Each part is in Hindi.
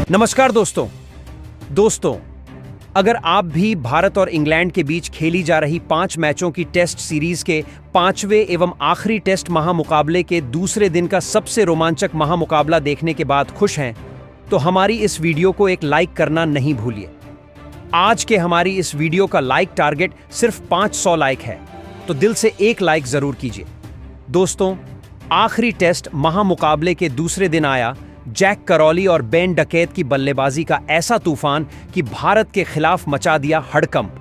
नमस्कार दोस्तों, अगर आप भी भारत और इंग्लैंड के बीच खेली जा रही 5 मैचों की टेस्ट सीरीज के 5वें एवं आखिरी टेस्ट महामुकाबले के दूसरे दिन का सबसे रोमांचक महामुकाबला देखने के बाद खुश हैं, तो हमारी इस वीडियो को एक लाइक करना नहीं भूलिए। आज के हमारी इस वीडियो का लाइक टारगेट सिर्फ 500 लाइक है, तो दिल से एक लाइक जरूर कीजिए। दोस्तों, आखिरी टेस्ट महामुकाबले के दूसरे दिन आया जैक करौली और बेन डकैत की बल्लेबाजी का ऐसा तूफान कि भारत के खिलाफ मचा दिया हड़कंप।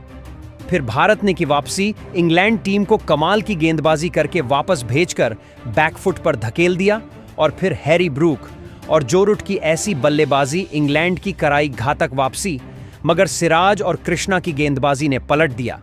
फिर भारत ने की वापसी इंग्लैंड टीम को कमाल की गेंदबाजी करके वापस भेजकर बैकफुट पर धकेल दिया, और फिर हैरी ब्रूक और जो रूट की ऐसी बल्लेबाजी इंग्लैंड की कराई घातक वापसी, मगर सिराज और कृष्णा की गेंदबाजी ने पलट दिया।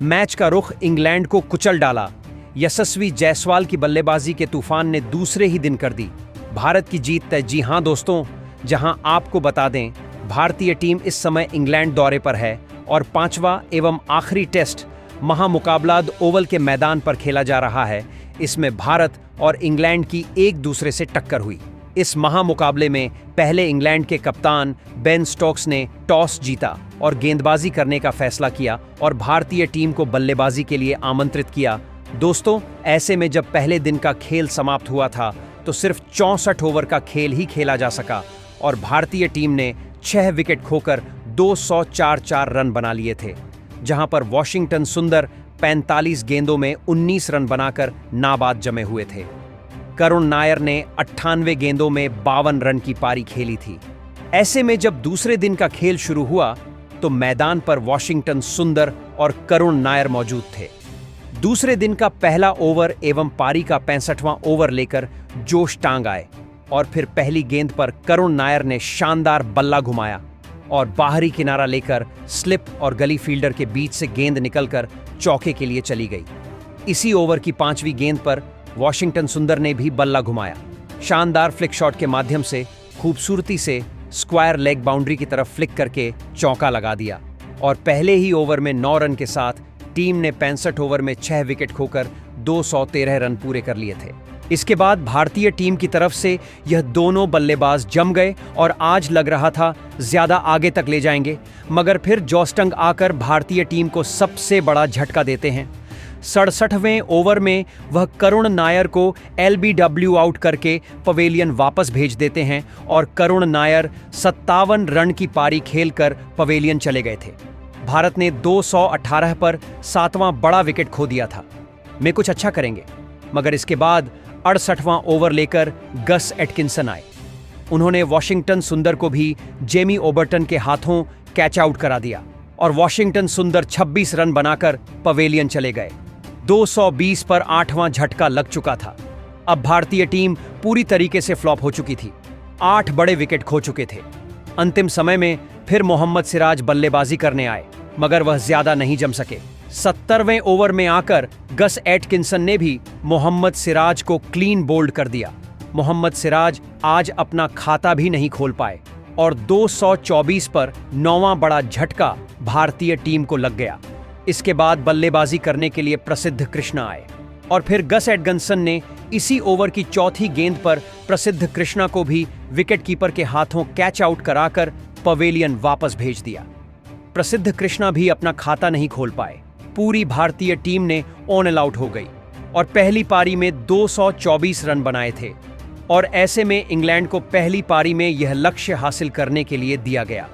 मैच का रुख इंग्लैंड को कुचल डाला। यशस्वी जायसवाल की बल्लेबाजी के तूफान ने दूसरे ही दिन कर दी भारत की जीत तय। जी हां दोस्तों, जहां आपको बता दें, भारतीय टीम इस समय इंग्लैंड दौरे पर है और 5वां एवं आखिरी टेस्ट महामुकाबला ओवल के मैदान पर खेला जा रहा है। इसमें भारत और इंग्लैंड की एक दूसरे से टक्कर हुई। इस महामुकाबले में पहले इंग्लैंड के कप्तान बेन स्टोक्स ने टॉस जीता और गेंदबाजी करने का फैसला किया और भारतीय टीम को बल्लेबाजी के लिए आमंत्रित किया। दोस्तों, ऐसे में जब पहले दिन का खेल समाप्त हुआ था तो सिर्फ 64 ओवर का खेल ही खेला जा सका और भारतीय टीम ने 6 विकेट खोकर 204 रन बना लिए थे, जहां पर वॉशिंगटन सुंदर 45 गेंदों में 19 रन बनाकर नाबाद जमे हुए थे। करुण नायर ने 98 गेंदों में 52 रन की पारी खेली थी। ऐसे में जब दूसरे दिन का खेल शुरू हुआ तो मैदान पर वॉशिंगटन सुंदर और करुण नायर मौजूद थे। दूसरे दिन का पहला ओवर एवं पारी का 65वां ओवर लेकर जोश टांग आए और फिर पहली गेंद पर करुण नायर ने शानदार बल्ला घुमाया और बाहरी किनारा लेकर स्लिप और गली फील्डर के बीच से गेंद निकलकर चौके के लिए चली गई। इसी ओवर की 5वीं गेंद पर वॉशिंगटन सुंदर ने भी बल्ला घुमाया। शानदार फ्लिक शॉट के माध्यम से खूबसूरती से स्क्वायर लेग बाउंड्री की तरफ फ्लिक करके चौका लगा दिया और पहले ही ओवर में 9 रन के साथ टीम ने 65 ओवर में 6 विकेट खोकर 213 रन पूरे कर लिए थे। इसके बाद भारतीय टीम की तरफ से यह दोनों बल्लेबाज जम गए और आज लग रहा था ज्यादा आगे तक ले जाएंगे, मगर फिर जॉस्टंग आकर भारतीय टीम को सबसे बड़ा झटका देते हैं। 67वें ओवर में वह करुण नायर को LBW आउट करके पवेलियन वापस भेज देते हैं और करुण नायर 57 रन की पारी खेलकर पवेलियन चले गए थे। भारत ने 218 पर 7वां बड़ा विकेट खो दिया था। में कुछ अच्छा करेंगे, मगर इसके बाद 68वां ओवर लेकर गस एटकिंसन आए। उन्होंने वॉशिंगटन सुंदर को भी जेमी ओबर्टन के हाथों कैच आउट करा दिया और वॉशिंगटन सुंदर 26 रन बनाकर पवेलियन चले गए। 220 पर 8वां झटका लग चुका था। अब भारतीय टीम पूरी तरीके से फ्लॉप हो चुकी थी। 8 बड़े विकेट खो चुके थे। अंतिम समय में फिर मोहम्मद सिराज बल्लेबाजी करने आए, मगर वह ज्यादा नहीं जम सके। 70वें ओवर में आकर गस एटकिंसन ने भी मोहम्मद सिराज को क्लीन बोल्ड कर दिया। मोहम्मद सिराज आज अपना खाता भी नहीं खोल पाए और 224 पर 9वां बड़ा झटका भारतीय टीम को लग गया। इसके बाद बल्लेबाजी करने के लिए प्रसिद्ध कृष्णा आए और फिर गस एटकिंसन ने इसी ओवर की 4थी गेंद पर प्रसिद्ध कृष्णा को भी विकेटकीपर के हाथों कैच आउट कराकर पवेलियन वापस भेज दिया। प्रसिद्ध कृष्णा भी अपना खाता नहीं खोल पाए। पूरी भारतीय टीम ने ऑन आउट हो गई और पहली पारी में 224 रन बनाए थे और ऐसे में इंग्लैंड को पहली पारी में यह लक्ष्य हासिल करने के लिए दिया गया।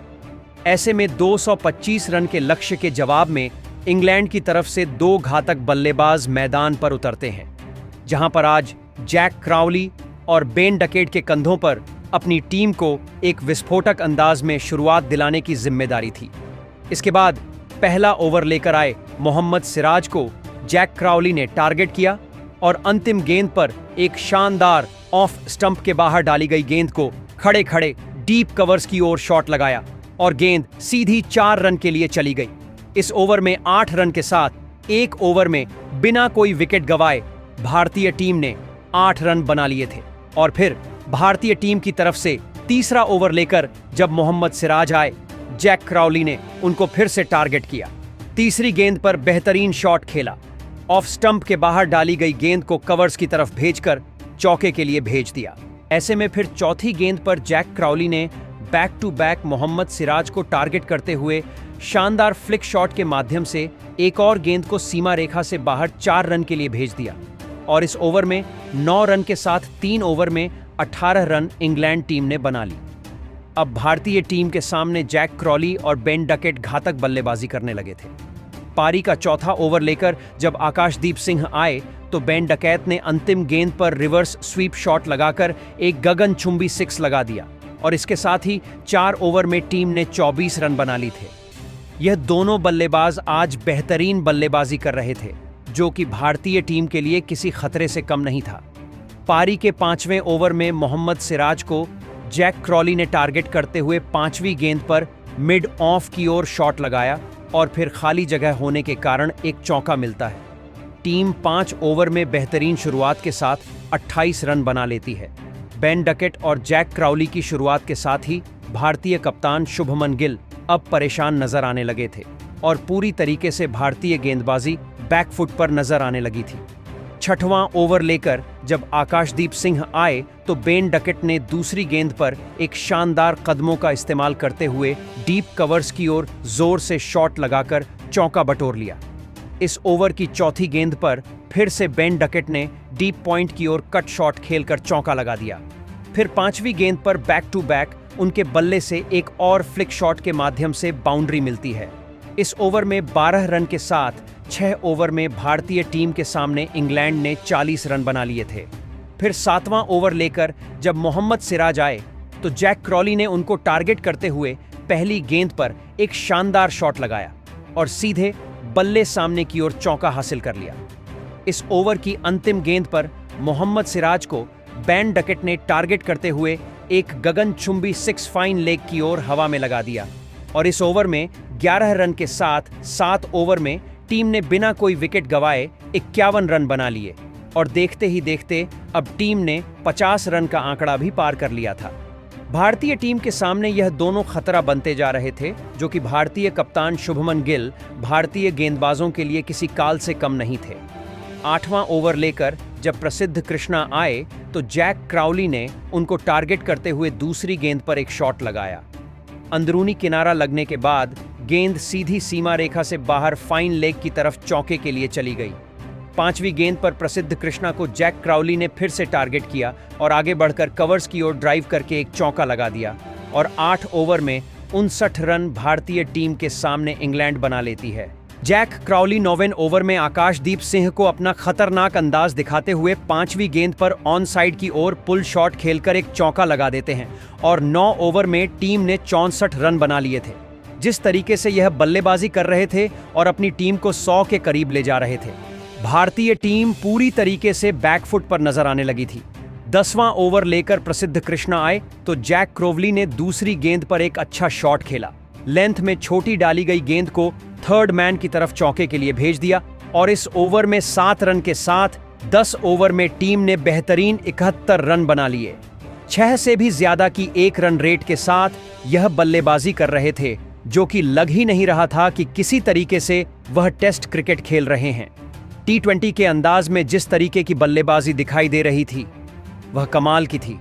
ऐसे में 225 रन के लक्ष्य के जवाब में इंग्लैंड की तरफ से 2 घातक बल्लेबाज मैदान पर उतरते हैं, जहां पर आज जैक क्राउली और बेन डकैत के कंधों पर अपनी टीम को एक विस्फोटक अंदाज में शुरुआत दिलाने की जिम्मेदारी थी। इसके बाद पहला ओवर लेकर आए मोहम्मद सिराज को जैक क्राउली ने टारगेट किया और अंतिम गेंद पर एक शानदार ऑफ स्टंप के बाहर डाली गई गेंद को खड़े खड़े डीप कवर्स की ओर शॉट लगाया और गेंद सीधी 4 रन के लिए चली गई। इस ओवर में 8 रन के साथ एक ओवर में बिना कोई विकेट गंवाए भारतीय टीम ने 8 रन बना लिए थे और फिर भारतीय टीम की तरफ से तीसरा ओवर लेकर जब मोहम्मद सिराज आए, जैक क्राउली ने उनको फिर से टारगेट किया। तीसरी गेंद पर बेहतरीन शॉट खेला, ऑफ स्टंप के बाहर डाली गई गेंद को कवर्स की तरफ भेजकर चौके के लिए भेज दिया। ऐसे में फिर चौथी गेंद पर जैक क्राउली ने back to back Mohammed Siraj को टारगेट करते हुए शानदार फ्लिक शॉट के माध्यम से एक और गेंद को सीमा रेखा से बाहर 4 रन के लिए भेज दिया और इस ओवर में 9 रन के साथ 3 ओवर में 18 रन इंग्लैंड टीम ने बना ली। अब भारतीय टीम के सामने जैक क्रॉली और बेन डकेट घातक बल्लेबाजी करने लगे थे। पारी का चौथा ओवर लेकर जब आकाशदीप सिंह आए तो बेन डकैत ने अंतिम गेंद पर रिवर्स स्वीप शॉट लगाकर एक गगनचुंबी 6 लगा दिया और इसके साथ ही 4 ओवर में टीम ने 24 रन बना ली थे। यह दोनों बल्लेबाज आज बेहतरीन बल्लेबाजी कर रहे थे, जो कि भारतीय टीम के लिए किसी खतरे से कम नहीं था। पारी के 5वें ओवर में मोहम्मद सिराज को जैक क्रॉली ने टारगेट करते हुए 5वीं गेंद पर मिड ऑफ की ओर शॉट लगाया और फिर खाली जगह होने के कारण एक चौका मिलता है। टीम 5 ओवर में बेहतरीन शुरुआत के साथ 28 रन बना लेती है। बेन डकेट और जैक क्रॉली की शुरुआत के साथ ही भारतीय कप्तान शुभमन गिल अब परेशान नजर आने लगे थे और पूरी तरीके से भारतीय गेंदबाजी बैकफुट पर नजर आने लगी थी। 6वां ओवर लेकर जब आकाशदीप सिंह आए तो बेन डकेट ने दूसरी गेंद पर एक शानदार कदमों का इस्तेमाल करते हुए डीप कवर्स की ओर जोर से शॉट लगाकर चौका बटोर लिया। इस ओवर की चौथी गेंद पर फिर से बेन डकेट ने डीप पॉइंट की ओर कट शॉट खेलकर चौका लगा दिया। फिर 5वीं गेंद पर बैक टू बैक उनके बल्ले से एक और फ्लिक शॉट के माध्यम से बाउंड्री मिलती है। इस ओवर में 12 रन के साथ 6 ओवर में भारतीय टीम के सामने इंग्लैंड ने 40 रन बना लिए थे। फिर 7वां ओवर लेकर जब मोहम्मद सिराज आए तो जैक क्रॉली ने उनको टारगेट करते हुए पहली गेंद पर एक शानदार शॉट लगाया और सीधे बल्ले सामने की ओर चौका हासिल कर लिया। इस ओवर की अंतिम गेंद पर मोहम्मद सिराज को बेन डकेट ने टारगेट करते हुए एक गगनचुंबी 6 फाइन लेग की ओर हवा में लगा दिया और इस ओवर में 11 रन के साथ 7 ओवर में टीम ने बिना कोई विकेट गंवाए 51 रन बना लिए और देखते ही देखते अब टीम ने 50 रन का आंकड़ा भी पार कर लिया था। भारतीय टीम के सामने यह दोनों खतरा बनते जा रहे थे, जो कि भारतीय कप्तान शुभमन गिल भारतीय गेंदबाजों के लिए किसी काल से कम नहीं थे। 8वां ओवर लेकर जब प्रसिद्ध कृष्णा आए तो जैक क्रॉली ने उनको टारगेट करते हुए दूसरी गेंद पर एक शॉट लगाया। अंदरूनी किनारा लगने के बाद गेंद सीधी सीमा रेखा से बाहर फाइन लेग की तरफ चौके के लिए चली गई। 5वीं गेंद पर प्रसिद्ध कृष्णा को जैक क्रॉली ने फिर से टारगेट किया और आगे बढ़कर कवर्स की ओर ड्राइव करके एक चौका लगा दिया और 8 ओवर में 59 रन भारतीय टीम के सामने इंग्लैंड बना लेती है। जैक क्रॉली 9वें ओवर में आकाशदीप सिंह को अपना खतरनाक अंदाज दिखाते हुए 5वीं गेंद पर ऑन साइड की ओर पुल शॉट खेलकर एक चौका लगा देते हैं और 9 ओवर में टीम ने 64 रन बना लिए थे। जिस तरीके से यह बल्लेबाजी कर रहे थे और अपनी टीम को 100 के करीब ले जा रहे थे, भारतीय टीम पूरी तरीके से बैकफुट पर नजर आने लगी थी। 10वां ओवर लेकर प्रसिद्ध कृष्णा आए तो जैक क्रॉली ने दूसरी गेंद पर एक अच्छा शॉट खेला। लेंथ में छोटी डाली गई गेंद को थर्ड मैन की तरफ चौके के लिए भेज दिया और इस ओवर में 7 रन के साथ 10 ओवर में टीम ने बेहतरीन 71 रन बना लिए। 6 से भी ज्यादा की 1 रन रेट के साथ यह बल्लेबाजी कर रहे थे, जो कि लग ही नहीं रहा था कि किसी तरीके से वह टेस्ट क्रिकेट खेल रहे हैं। T20 के अंदाज में जिस तरीके की बल्लेबाजी दिखाई दे रही थी वह कमाल की थी।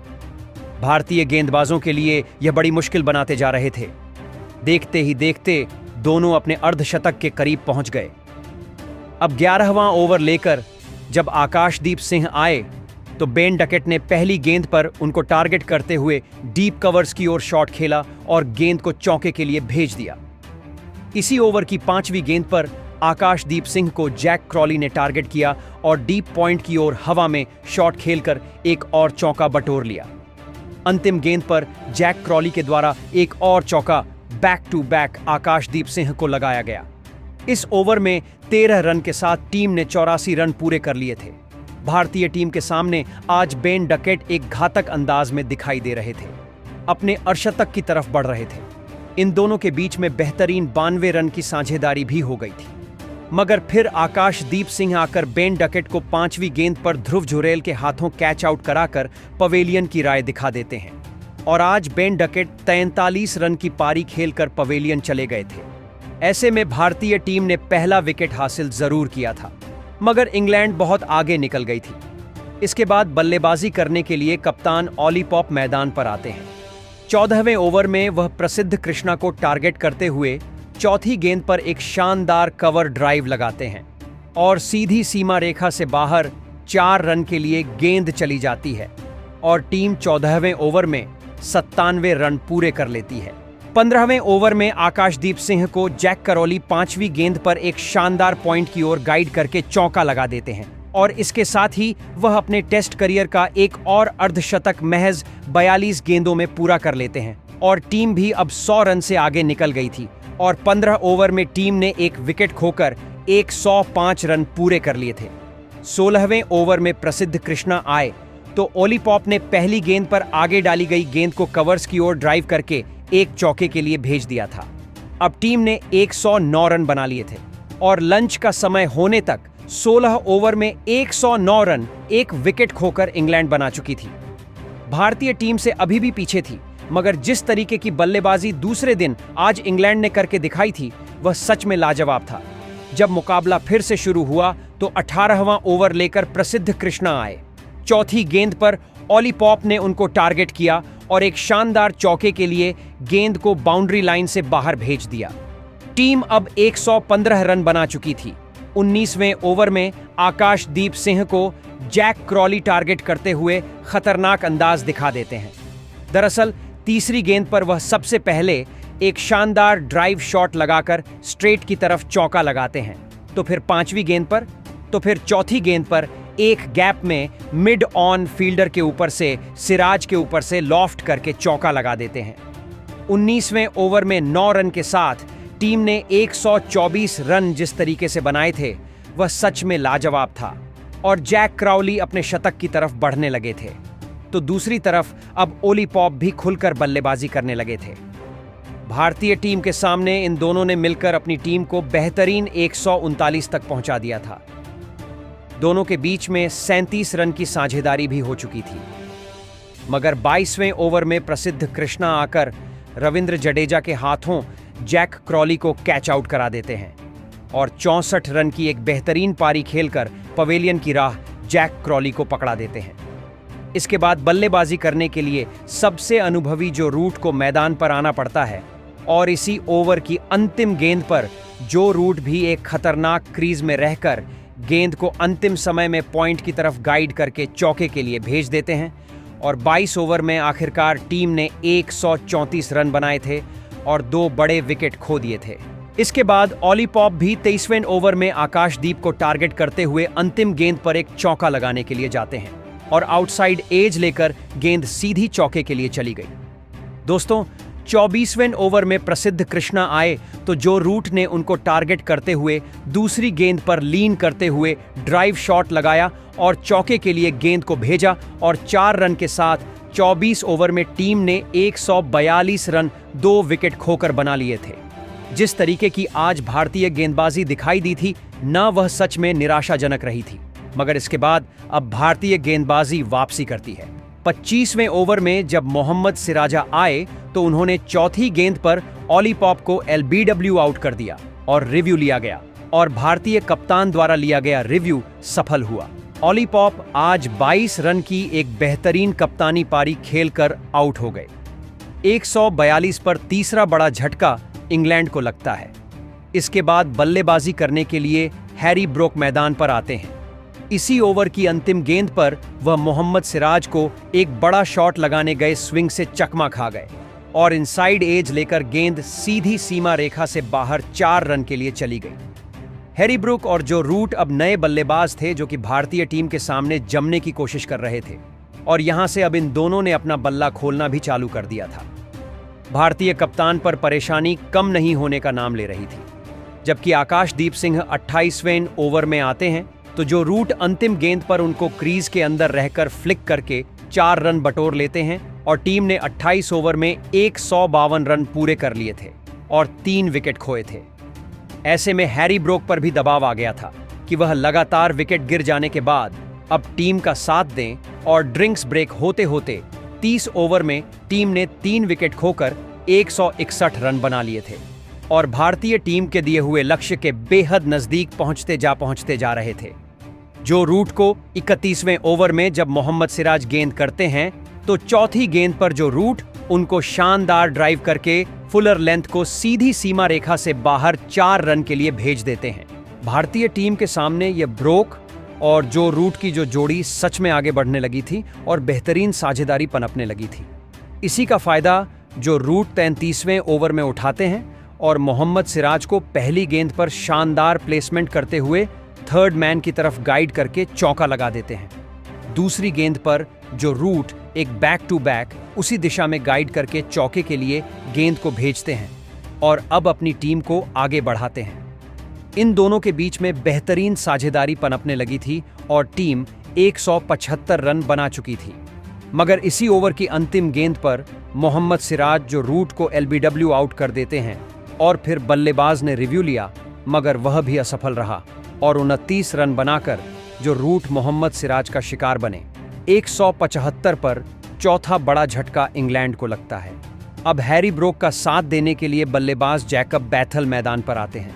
भारतीय गेंदबाजों के लिए यह बड़ी मुश्किल बनाते जा रहे थे। देखते ही देखते दोनों अपने अर्धशतक के करीब पहुंच गए। अब 11वां ओवर लेकर जब आकाशदीप सिंह आए तो बेन डकेट ने पहली गेंद पर उनको टारगेट करते हुए डीप कवर्स की ओर शॉट खेला और गेंद को चौके के लिए भेज दिया। इसी ओवर की 5वीं गेंद पर आकाशदीप सिंह को जैक क्रॉली ने टारगेट किया और डीप पॉइंट की ओर हवा में शॉट खेलकर एक और चौका बटोर लिया। अंतिम गेंद पर जैक क्रॉली के द्वारा एक और चौका बैक टू बैक आकाशदीप सिंह को लगाया गया। इस ओवर में 13 रन के साथ टीम ने 84 रन पूरे कर लिए थे। भारतीय टीम के सामने आज बेन डकेट एक घातक अंदाज में दिखाई दे रहे थे, अपने अर्धशतक की तरफ बढ़ रहे थे। इन दोनों के बीच में बेहतरीन 92 रन की साझेदारी भी हो गई थी, मगर फिर आकाशदीप सिंह आकर बेन डकेट को 5वीं गेंद पर ध्रुव जुरेल के हाथों कैच आउट कराकर पवेलियन की राय दिखा देते हैं और आज बेन डकेट 43 रन की पारी खेलकर पवेलियन चले गए थे। ऐसे में भारतीय टीम ने पहला विकेट हासिल जरूर किया था, मगर इंग्लैंड बहुत आगे निकल गई थी। इसके बाद बल्लेबाजी करने के लिए कप्तान ऑली पॉप मैदान पर आते हैं। 14वें ओवर में वह प्रसिद्ध कृष्णा को टारगेट करते हुए चौथी गेंद पर एक शानदार कवर ड्राइव लगाते हैं और सीधी सीमा रेखा से बाहर 4 रन के लिए गेंद चली जाती है और टीम 14वें ओवर में 97 रन पूरे कर लेती है। 15वें ओवर में आकाशदीप सिंह को जैक करौली 5वीं गेंद पर एक शानदार पॉइंट की ओर गाइड करके चौका लगा देते हैं और इसके साथ ही वह अपने टेस्ट करियर का एक और अर्धशतक महज 42 गेंदों में पूरा कर लेते हैं और टीम भी अब 100 रन से आगे निकल गई थी और 15 ओवर में टीम ने एक विकेट खोकर 105 रन पूरे कर लिए थे। 16वें ओवर में प्रसिद्ध कृष्णा आए तो ओली पॉप ने पहली गेंद पर आगे डाली गई गेंद को कवर्स की ओर ड्राइव करके एक चौके के लिए भेज दिया था। अब टीम ने 109 रन बना लिए थे और लंच का समय होने तक 16 ओवर में 109 रन एक विकेट खोकर इंग्लैंड बना चुकी थी। भारतीय टीम से अभी भी पीछे थी, मगर जिस तरीके की बल्लेबाजी दूसरे दिन आज इंग्लैंड ने करके दिखाई थी वह सच में लाजवाब था। जब मुकाबला फिर से शुरू हुआ तो 18वां ओवर लेकर प्रसिद्ध कृष्णा आए। चौथी गेंद पर ओली पॉप ने उनको टारगेट किया और एक शानदार चौके के लिए गेंद को बाउंड्री लाइन से बाहर भेज दिया। टीम अब 115 रन बना चुकी थी। 19वें ओवर में आकाशदीप सिंह को जैक क्रॉली टारगेट करते हुए खतरनाक अंदाज दिखा देते हैं। दरअसल तीसरी गेंद पर वह सबसे पहले एक शानदार ड्राइव शॉट लगाकर स्ट्रेट की तरफ चौका लगाते हैं, तो फिर 5वीं गेंद पर, तो फिर चौथी गेंद पर एक गैप में मिड ऑन फील्डर के ऊपर से सिराज के ऊपर से लॉफ्ट करके चौका लगा देते हैं। 19वें ओवर में 9 रन के साथ टीम ने 124 रन जिस तरीके से बनाए थे वह सच में लाजवाब था और जैक क्राउली अपने शतक की तरफ बढ़ने लगे थे, तो दूसरी तरफ अब ओली पॉप भी खुलकर बल्लेबाजी करने लगे थे। भारतीय टीम के सामने इन दोनों ने मिलकर अपनी टीम को बेहतरीन 139 तक पहुंचा दिया था। दोनों के बीच में 37 रन की साझेदारी भी हो चुकी थी, मगर 22वें ओवर में प्रसिद्ध कृष्णा आकर रविंद्र जडेजा के हाथों जैक क्रॉली को कैच आउट करा देते हैं और 64 रन की एक बेहतरीन पारी खेलकर पवेलियन की राह जैक क्रॉली को पकड़ा देते हैं। इसके बाद बल्लेबाजी करने के लिए सबसे अनुभवी जो रूट को मैदान पर आना पड़ता है और इसी ओवर की अंतिम गेंद पर जो रूट भी एक खतरनाक क्रीज में रहकर गेंद को अंतिम समय में पॉइंट की तरफ गाइड करके चौके के लिए भेज देते हैं और 22 ओवर में आखिरकार टीम ने 134 रन बनाए थे और 2 बड़े विकेट खो दिए थे। इसके बाद ओली पॉप भी 23वें ओवर में आकाशदीप को टारगेट करते हुए अंतिम गेंद पर एक चौका लगाने के लिए जाते हैं और आउटसाइड एज लेकर गेंद सीधी चौके के लिए चली गई। दोस्तों, 24वें ओवर में प्रसिद्ध कृष्णा आए तो जो रूट ने उनको टारगेट करते हुए दूसरी गेंद पर लीन करते हुए ड्राइव शॉट लगाया और चौके के लिए गेंद को भेजा और 4 रन के साथ 24 ओवर में टीम ने 142 रन 2 विकेट खोकर बना लिए थे। जिस तरीके की आज भारतीय गेंदबाजी दिखाई दी थी न वह सच में निराशाजनक रही थी, मगर इसके बाद अब भारतीय गेंदबाजी वापसी करती है। 25वें ओवर में जब मोहम्मद सिराजा आए तो उन्होंने चौथी गेंद पर ओली पॉप को LBW आउट कर दिया और रिव्यू लिया गया और भारतीय कप्तान द्वारा लिया गया रिव्यू सफल हुआ। ओली पॉप आज 22 रन की एक बेहतरीन कप्तानी पारी खेलकर आउट हो गए। 142 पर तीसरा बड़ा झटका इंग्लैंड को लगता है। इसके बाद बल्लेबाजी करने के लिए हैरी ब्रोक मैदान पर आते हैं। इसी ओवर की अंतिम गेंद पर वह मोहम्मद सिराज को एक बड़ा शॉट लगाने गए स्विंग से चकमा खा गए और इनसाइड एज लेकर गेंद सीधी सीमा रेखा से बाहर 4 रन के लिए चली गई। हैरी ब्रूक और जो रूट अब नए बल्लेबाज थे जो कि भारतीय टीम के सामने जमने की कोशिश कर रहे थे और यहां से अब इन दोनों ने अपना बल्ला खोलना भी चालू कर दिया था। भारतीय कप्तान पर परेशानी कम नहीं होने का नाम ले रही थी। जबकि आकाशदीप सिंह 28वें ओवर में आते हैं तो जो रूट अंतिम गेंद पर उनको क्रीज के अंदर रहकर फ्लिक करके 4 रन बटोर लेते हैं और टीम ने 28 ओवर में 152 रन पूरे कर लिए थे और 3 विकेट खोए थे। ऐसे में हैरी ब्रोक पर भी दबाव आ गया था कि वह लगातार विकेट गिर जाने के बाद अब टीम का साथ दें और ड्रिंक्स ब्रेक होते होते 30 ओवर में टीम ने 3 विकेट खोकर 161 रन बना लिए थे और भारतीय टीम के दिए हुए लक्ष्य के बेहद नजदीक पहुंचते जा रहे थे। जो रूट को 31वें ओवर में जब मोहम्मद सिराज गेंद करते हैं तो चौथी गेंद पर जो रूट उनको शानदार ड्राइव करके फुलर लेंथ को सीधी सीमा रेखा से बाहर 4 रन के लिए भेज देते हैं। भारतीय टीम के सामने ये ब्रोक और जो रूट की जो जोड़ी सच में आगे बढ़ने लगी थी और बेहतरीन साझेदारी पनपने लगी थी। इसी का फायदा जो रूट 33वें ओवर में उठाते हैं और मोहम्मद सिराज को पहली गेंद पर शानदार प्लेसमेंट करते हुए थर्ड मैन की तरफ गाइड करके चौका लगा देते हैं। दूसरी गेंद पर जो रूट एक बैक टू बैक उसी दिशा में गाइड करके चौके के लिए गेंद को भेजते हैं और अब अपनी टीम को आगे बढ़ाते हैं। इन दोनों के बीच में बेहतरीन साझेदारी पनपने लगी थी और टीम 175 रन बना चुकी थी। मगर इसी ओवर की अंतिम गेंद पर मोहम्मद सिराज जो रूट को एलबीडब्ल्यू आउट कर देते हैं और फिर बल्लेबाज ने रिव्यू लिया मगर वह भी असफल रहा और 29 रन बनाकर जो रूट मोहम्मद सिराज का शिकार बने। 175 पर चौथा बड़ा झटका इंग्लैंड को लगता है। अब हैरी ब्रोक का साथ देने के लिए बल्लेबाज जैकब बैथल मैदान पर आते हैं।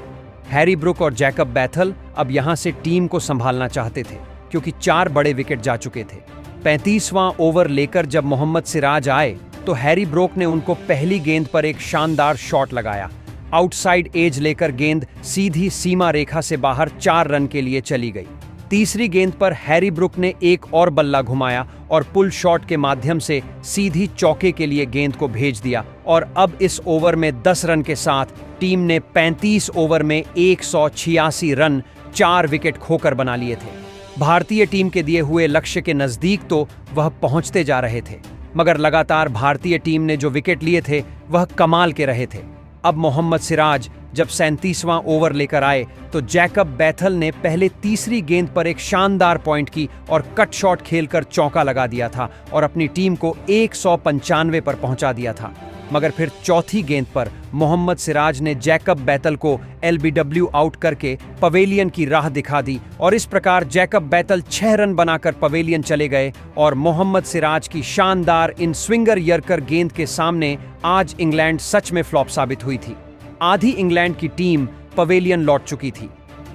हैरी ब्रुक और जैकब बैथल अब यहां से टीम को संभालना चाहते थे क्योंकि 4 बड़े विकेट जा चुके थे। 35वां ओवर लेकर जब मोहम्मद सिराज आए तो हैरी ब्रोक ने उनको पहली गेंद पर एक शानदार शॉट लगाया। आउटसाइड एज लेकर गेंद सीधी सीमा रेखा से बाहर 4 रन के लिए चली गई। तीसरी गेंद पर हैरी ब्रुक ने एक और बल्ला घुमाया और पुल शॉट के माध्यम से सीधी चौके के लिए गेंद को भेज दिया और अब इस ओवर में 10 रन के साथ टीम ने 35 ओवर में 186 रन 4 विकेट खोकर बना लिए थे। भारतीय टीम के दिए हुए लक्ष्य के नजदीक तो वह पहुंचते जा रहे थे मगर लगातार भारतीय टीम ने जो विकेट लिए थे वह कमाल के रहे थे। अब मोहम्मद सिराज जब 37वां ओवर लेकर आए तो जैकब बैथल ने पहले तीसरी गेंद पर एक शानदार पॉइंट की और कट शॉट खेलकर चौका लगा दिया था और अपनी टीम को 195 पर पहुंचा दिया था। मगर फिर चौथी गेंद पर मोहम्मद सिराज ने जैकब बैथल को एलबीडब्ल्यू आउट करके पवेलियन की राह दिखा दी और इस प्रकार जैकब बैथल 6 रन बनाकर पवेलियन चले गए और मोहम्मद सिराज की शानदार इन स्विंगर यर्कर गेंद के सामने आज इंग्लैंड सच में फ्लॉप साबित हुई थी। आधी इंग्लैंड की टीम पवेलियन लौट चुकी थी।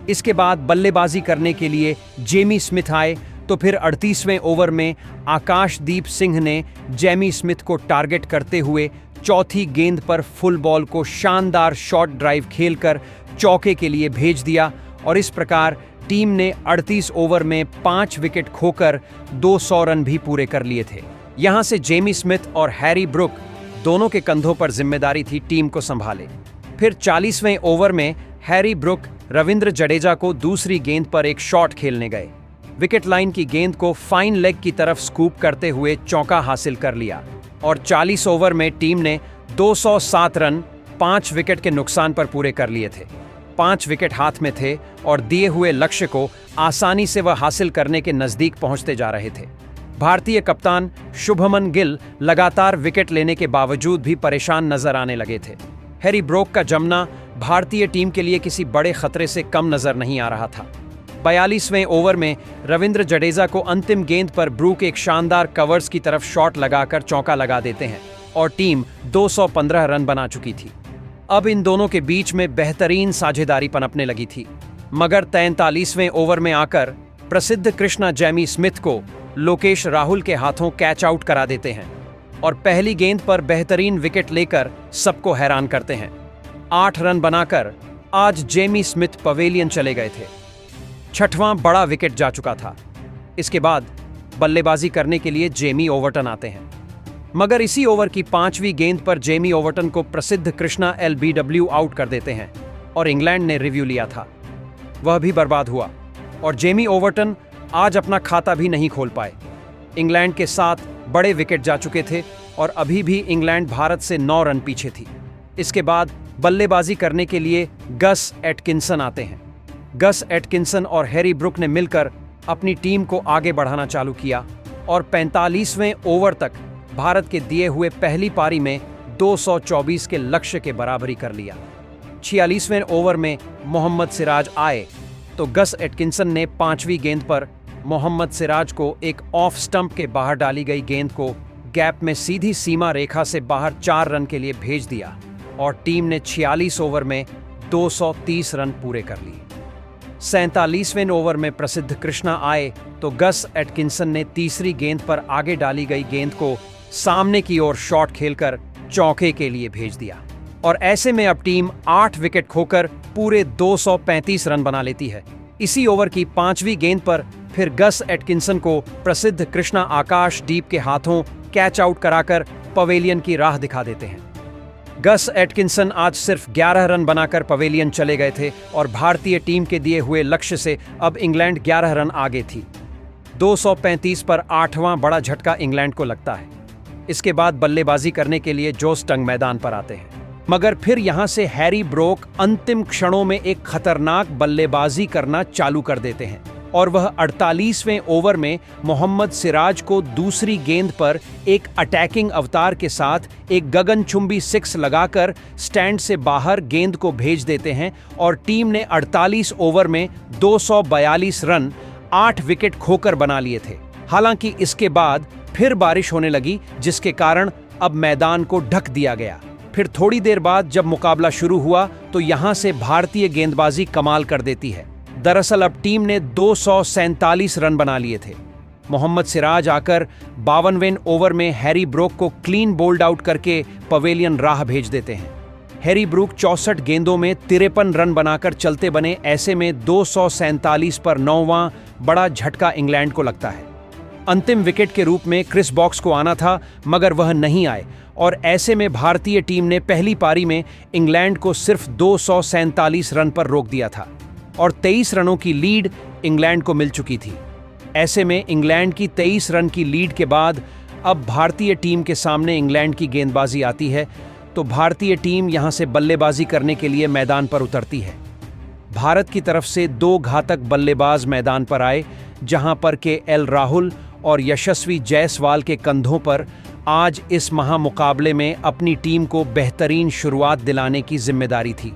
इसके बाद बल्लेबाजी करने के लिए जेमी स्मिथ आए तो फिर 38वें ओवर में आकाशदीप सिंह ने जेमी स्मिथ को टारगेट करते हुए चौथी गेंद पर फुल बॉल को शानदार शॉट ड्राइव खेलकर चौके के लिए भेज दिया और इस प्रकार टीम ने 38 ओवर में 5 विकेट खोकर 200 रन भी पूरे कर लिए थे। यहां से जेमी स्मिथ और हैरी ब्रुक दोनों के कंधों पर जिम्मेदारी थी टीम को संभाले। फिर 40वें ओवर में हैरी ब्रुक रविंद्र जडेजा को दूसरी गेंद पर एक शॉट खेलने गए। विकेट लाइन की गेंद को फाइन लेग की तरफ स्कूप करते हुए चौका हासिल कर लिया और 40 ओवर में टीम ने 207 रन 5 विकेट के नुकसान पर पूरे कर लिए थे। 5 विकेट हाथ में थे और दिए हुए लक्ष्य को आसानी से वह हासिल करने के नजदीक पहुंचते जा रहे थे। भारतीय कप्तान शुभमन गिल लगातार विकेट लेने के बावजूद भी परेशान नजर आने लगे थे। हैरी ब्रोक का जमना भारतीय टीम के लिए किसी बड़े खतरे से कम नजर नहीं आ रहा था। 42वें ओवर में रविंद्र जडेजा को अंतिम गेंद पर ब्रूक एक शानदार कवर्स की तरफ शॉट लगाकर चौका लगा देते हैं और टीम 215 रन बना चुकी थी। अब इन दोनों के बीच में बेहतरीन साझेदारी पनपने लगी थी मगर 43वें ओवर में आकर प्रसिद्ध कृष्णा जेमी स्मिथ को लोकेश राहुल के हाथों कैच आउट करा देते हैं और पहली गेंद पर बेहतरीन विकेट लेकर सबको हैरान करते हैं। 8 रन बनाकर आज जेमी स्मिथ पवेलियन चले गए थे। 6वां बड़ा विकेट जा चुका था। इसके बाद बल्लेबाजी करने के लिए जेमी ओवर्टन आते हैं मगर इसी ओवर की 5वीं गेंद पर जेमी ओवर्टन को प्रसिद्ध कृष्णा एलबीडब्ल्यू आउट कर देते हैं और इंग्लैंड ने रिव्यू लिया था वह भी बर्बाद हुआ और जेमी ओवर्टन आज अपना खाता भी नहीं खोल पाए। इंग्लैंड के 7 बड़े विकेट जा चुके थे और अभी भी इंग्लैंड भारत से 9 रन पीछे थी। इसके बाद बल्लेबाजी करने के लिए गस एटकिंसन आते हैं। गस एटकिंसन और हैरी ब्रुक ने मिलकर अपनी टीम को आगे बढ़ाना चालू किया और 45वें ओवर तक भारत के दिए हुए पहली पारी में 224 के लक्ष्य के बराबरी कर लिया। 46वें ओवर में मोहम्मद सिराज आए तो गस एटकिंसन ने 5वीं गेंद पर मोहम्मद सिराज को एक ऑफ स्टंप के बाहर डाली गई गेंद को गैप में सीधी सीमा रेखा से बाहर 4 रन के लिए भेज दिया और टीम ने 46 ओवर में 230 रन पूरे कर लिए। 47वें ओवर में प्रसिद्ध कृष्णा आए तो गस एटकिंसन ने तीसरी गेंद पर आगे डाली गई गेंद को सामने की ओर शॉट खेलकर चौके के लिए भेज दिया। और ऐसे में अब टीम 8 विकेट खोकर पूरे 235 रन बना लेती है। इसी ओवर की 5वीं गेंद पर फिर गस एटकिंसन को प्रसिद्ध कृष्णा आकाशदीप के हाथों कैच आउट कराकर पवेलियन की राह दिखा देते हैं। गस एटकिंसन आज सिर्फ 11 रन बनाकर पवेलियन चले गए थे और भारतीय टीम के दिए हुए लक्ष्य से अब इंग्लैंड 11 रन आगे थी। 235 पर 8वां बड़ा झटका इंग्लैंड को लगता है। इसके बाद बल्लेबाजी करने के लिए जो स्टंग मैदान पर आते हैं, मगर फिर यहां से हैरी ब्रोक अंतिम क्षणों में एक खतरनाक बल्लेबाजी करना चालू कर देते हैं और वह 48वें ओवर में मोहम्मद सिराज को दूसरी गेंद पर एक अटैकिंग अवतार के साथ एक गगनचुंबी 6 लगाकर स्टैंड से बाहर गेंद को भेज देते हैं और टीम ने 48 ओवर में 242 रन 8 विकेट खोकर बना लिए थे। हालांकि इसके बाद फिर बारिश होने लगी, जिसके कारण अब मैदान को ढक दिया गया। फिर थोड़ी देर बाद जब मुकाबला शुरू हुआ तो यहां से भारतीय गेंदबाजी कमाल कर देती है। दरअसल अब टीम ने 247 रन बना लिए थे। मोहम्मद सिराज आकर 52वें ओवर में हैरी ब्रोक को क्लीन बोल्ड आउट करके पवेलियन राह भेज देते हैं। हैरी ब्रूक 64 गेंदों में 53 रन बनाकर चलते बने। ऐसे में 247 पर 9वां बड़ा झटका इंग्लैंड को लगता है। अंतिम विकेट के रूप में क्रिस बॉक्स को आना था, मगर वह नहीं आए और ऐसे में भारतीय टीम ने पहली पारी में इंग्लैंड को सिर्फ 247 रन पर रोक दिया था और 23 रनों की लीड इंग्लैंड को मिल चुकी थी। ऐसे में इंग्लैंड की 23 रन की लीड के बाद अब भारतीय टीम के सामने इंग्लैंड की गेंदबाजी आती है, तो भारतीय टीम यहां से बल्लेबाजी करने के लिए मैदान पर उतरती है। भारत की तरफ से 2 घातक बल्लेबाज मैदान पर आए, जहां पर के एल राहुल और यशस्वी जायसवाल के कंधों पर आज इस महामुकाबले में अपनी टीम को बेहतरीन शुरुआत दिलाने की जिम्मेदारी थी।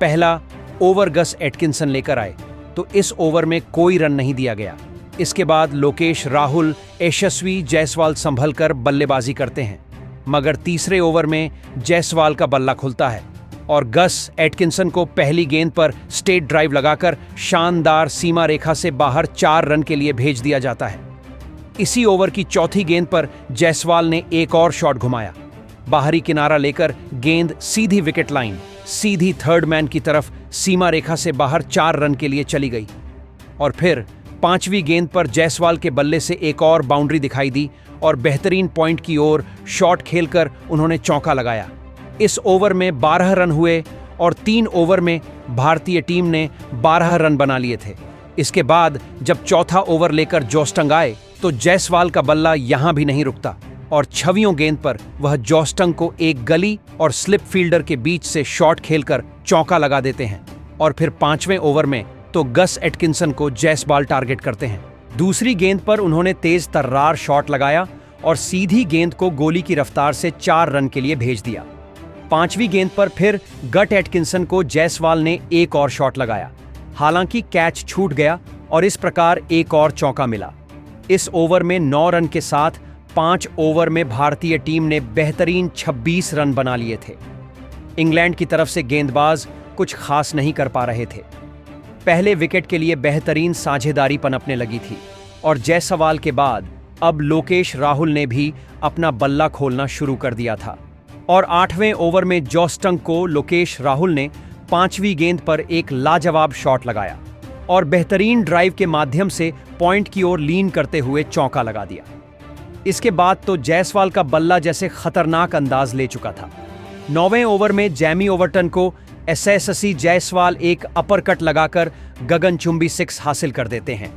पहला ओवर गस एटकिंसन लेकर आए तो इस ओवर में कोई रन नहीं दिया गया। इसके बाद लोकेश राहुल, यशस्वी जायसवाल संभलकर बल्लेबाजी करते हैं, मगर तीसरे ओवर में जायसवाल का बल्ला खुलता है और गस एटकिंसन को पहली गेंद पर स्ट्रेट ड्राइव लगाकर शानदार सीमा रेखा से बाहर 4 रन के लिए भेज दिया जाता है। इसी ओवर की चौथी गेंद पर जायसवाल ने एक और शॉट घुमाया। बाहरी किनारा लेकर गेंद सीधी विकेट लाइन, सीधी थर्ड मैन की तरफ सीमा रेखा से बाहर 4 रन के लिए चली गई। और फिर 5वीं गेंद पर जायसवाल के बल्ले से एक और बाउंड्री दिखाई दी और बेहतरीन पॉइंट की ओर शॉट खेलकर उन्होंने चौका लगाया। इस ओवर में 12 रन हुए और 3 ओवर में भारतीय टीम ने 12 रन बना लिए थे। इसके बाद जब चौथा ओवर लेकर जोस्टंग आए तो जायसवाल का बल्ला यहां भी नहीं रुकता और 6वीं गेंद पर वह जोस्टंग को एक गली और स्लिप फील्डर के बीच से शॉट खेलकर चौका लगा देते हैं। और फिर 5वें ओवर में तो गस एटकिंसन को जायसवाल टारगेट करते हैं। दूसरी गेंद पर उन्होंने तेज तर्रार शॉट लगाया और सीधी गेंद को गोली की रफ्तार से 4 रन के लिए भेज दिया। 5वीं गेंद पर फिर गट एटकिंसन को जायसवाल ने एक और शॉट लगाया। हालांकि कैच छूट गया और इस प्रकार एक और चौका मिला। इस ओवर में 9 रन के साथ 5 ओवर में भारतीय टीम ने बेहतरीन 26 रन बना लिए थे। इंग्लैंड की तरफ से गेंदबाज कुछ खास नहीं कर पा रहे थे। पहले विकेट के लिए बेहतरीन साझेदारी पनपने लगी थी और जायसवाल के बाद अब लोकेश राहुल ने भी अपना बल्ला खोलना शुरू कर दिया था। और 8वें ओवर में जोस्टंग को लोकेश राहुल ने 5वीं गेंद पर एक लाजवाब शॉट लगाया और बेहतरीन ड्राइव के माध्यम से पॉइंट की ओर लीन करते हुए चौका लगा दिया। इसके बाद तो जायसवाल का बल्ला जैसे खतरनाक अंदाज ले चुका था। 9वें ओवर में जैमी ओवर्टन को एसएससी जायसवाल एक अपरकट लगाकर गगनचुंबी 6 हासिल कर देते हैं।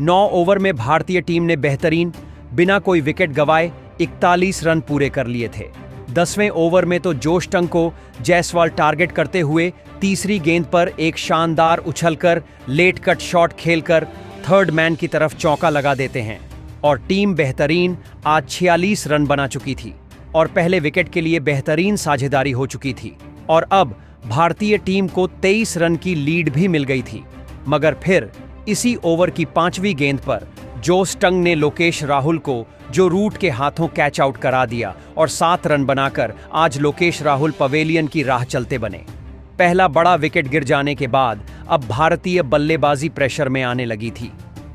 9 ओवर में भारतीय टीम ने बेहतरीन बिना कोई विकेट गंवाए 41 रन पूरे कर लिए थे। 10वें ओवर में तो जोस्टंग को जायसवाल टारगेट करते हुए तीसरी गेंद पर एक शानदार उछलकर लेट कट शॉट खेलकर थर्ड मैन की तरफ चौका लगा देते हैं और टीम बेहतरीन आज 46 रन बना चुकी थी और पहले विकेट के लिए बेहतरीन साझेदारी हो चुकी थी और अब भारतीय टीम को 23 रन की लीड भी मिल गई थी। मगर फिर इसी ओवर की 5वीं गेंद पर जोस्टंग ने लोकेश राहुल को जो रूट के हाथों कैच आउट करा दिया और 7 रन बनाकर आज लोकेश राहुल पवेलियन की राह चलते बने। पहला बड़ा विकेट गिर जाने के बाद अब भारतीय बल्लेबाजी प्रेशर में आने लगी थी।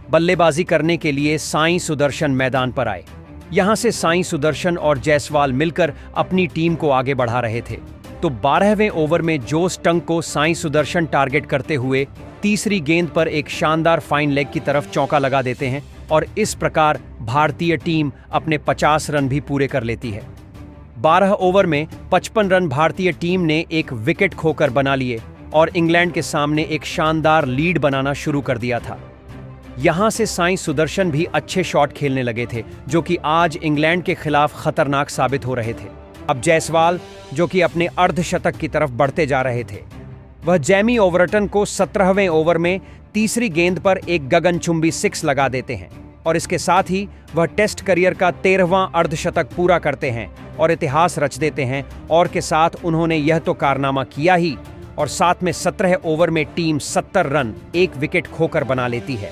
बल्लेबाजी करने के लिए साईं सुदर्शन मैदान पर आए। यहां से साईं सुदर्शन और जायसवाल मिलकर अपनी टीम को आगे बढ़ा रहे थे। तो 12वें ओवर में जो स्टंग को साईं सुदर्शन टारगेट करते हुए तीसरी गेंद पर एक शानदार फाइन लेग की तरफ चौका लगा देते हैं और इस प्रकार भारतीय टीम अपने 50 रन भी पूरे कर लेती है। 12 ओवर में 55 रन भारतीय टीम ने एक विकेट खोकर बना लिए और इंग्लैंड के सामने एक शानदार लीड बनाना शुरू कर दिया था। यहां से साईं सुदर्शन भी अच्छे शॉट खेलने लगे थे, जो कि आज इंग्लैंड के खिलाफ खतरनाक साबित हो रहे थे। अब जायसवाल, जो कि अपने अर्धशतक की तरफ बढ़ते जा रहे थे, वह जैमी ओवरटन को 17वें ओवर में तीसरी गेंद पर एक गगनचुंबी 6 लगा देते हैं और इसके साथ ही वह टेस्ट करियर का 13वां अर्धशतक पूरा करते हैं और इतिहास रच देते हैं। और के साथ उन्होंने यह तो कारनामा किया ही, और साथ में 17 ओवर में टीम 70 रन एक विकेट खोकर बना लेती है।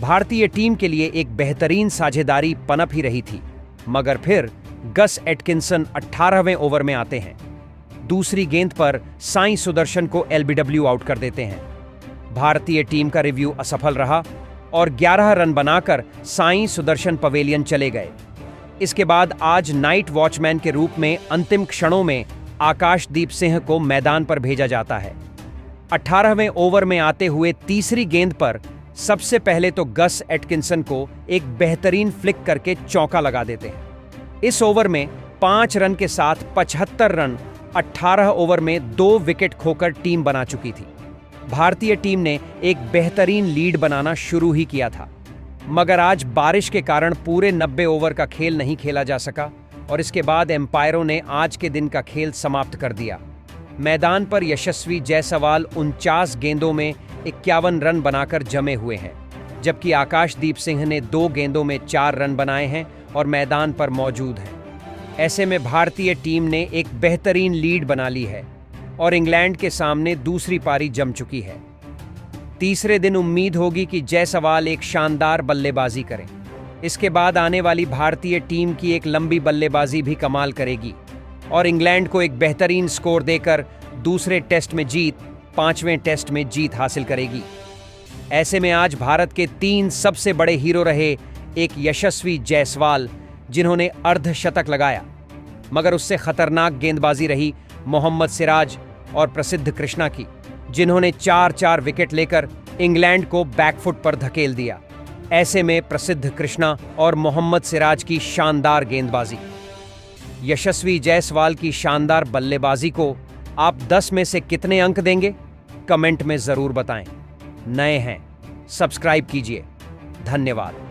भारतीय टीम के लिए एक बेहतरीन साझेदारी पनप ही रही थी, मगर फिर गस एटकिंसन 18वें ओवर में आते हैं। दूसरी गेंद पर साईं सुदर्शन को एलबीडब्ल्यू आउट कर देते हैं। भारतीय टीम का रिव्यू असफल रहा और 11 रन बनाकर साईं सुदर्शन पवेलियन चले गए। इसके बाद आज नाइट वॉचमैन के रूप में अंतिम क्षणों में आकाशदीप सिंह को मैदान पर भेजा जाता है। 18वें ओवर में आते हुए तीसरी गेंद पर सबसे पहले तो गस एटकिंसन को एक बेहतरीन फ्लिक करके चौका लगा देते हैं। इस ओवर में 5 रन के साथ 75 रन 18 ओवर में 2 विकेट खोकर टीम बना चुकी थी। भारतीय टीम ने एक बेहतरीन लीड बनाना शुरू ही किया था, मगर आज बारिश के कारण पूरे 90 ओवर का खेल नहीं खेला जा सका और इसके बाद एम्पायरों ने आज के दिन का खेल समाप्त कर दिया। मैदान पर यशस्वी जायसवाल 49 गेंदों में 51 रन बनाकर जमे हुए हैं, जबकि आकाशदीप सिंह ने 2 गेंदों में 4 रन बनाए हैं और मैदान पर मौजूद हैं। ऐसे में भारतीय टीम ने एक बेहतरीन लीड बना ली है और इंग्लैंड के सामने दूसरी पारी जम चुकी है। तीसरे दिन उम्मीद होगी कि जायसवाल एक शानदार बल्लेबाजी करें। इसके बाद आने वाली भारतीय टीम की एक लंबी बल्लेबाजी भी कमाल करेगी और इंग्लैंड को एक बेहतरीन स्कोर देकर दूसरे टेस्ट में जीत, 5वें टेस्ट में जीत हासिल करेगी। ऐसे में आज भारत के 3 सबसे बड़े हीरो रहे एक यशस्वी जायसवाल, जिन्होंने अर्धशतक लगाया, मगर उससे खतरनाक गेंदबाजी रही मोहम्मद सिराज और प्रसिद्ध कृष्णा की, जिन्होंने 4-4 विकेट लेकर इंग्लैंड को बैकफुट पर धकेल दिया। ऐसे में प्रसिद्ध कृष्णा और मोहम्मद सिराज की शानदार गेंदबाजी, यशस्वी जायसवाल की शानदार बल्लेबाजी को आप 10 में से कितने अंक देंगे? कमेंट में जरूर बताएं। नए हैं, सब्सक्राइब कीजिए। धन्यवाद।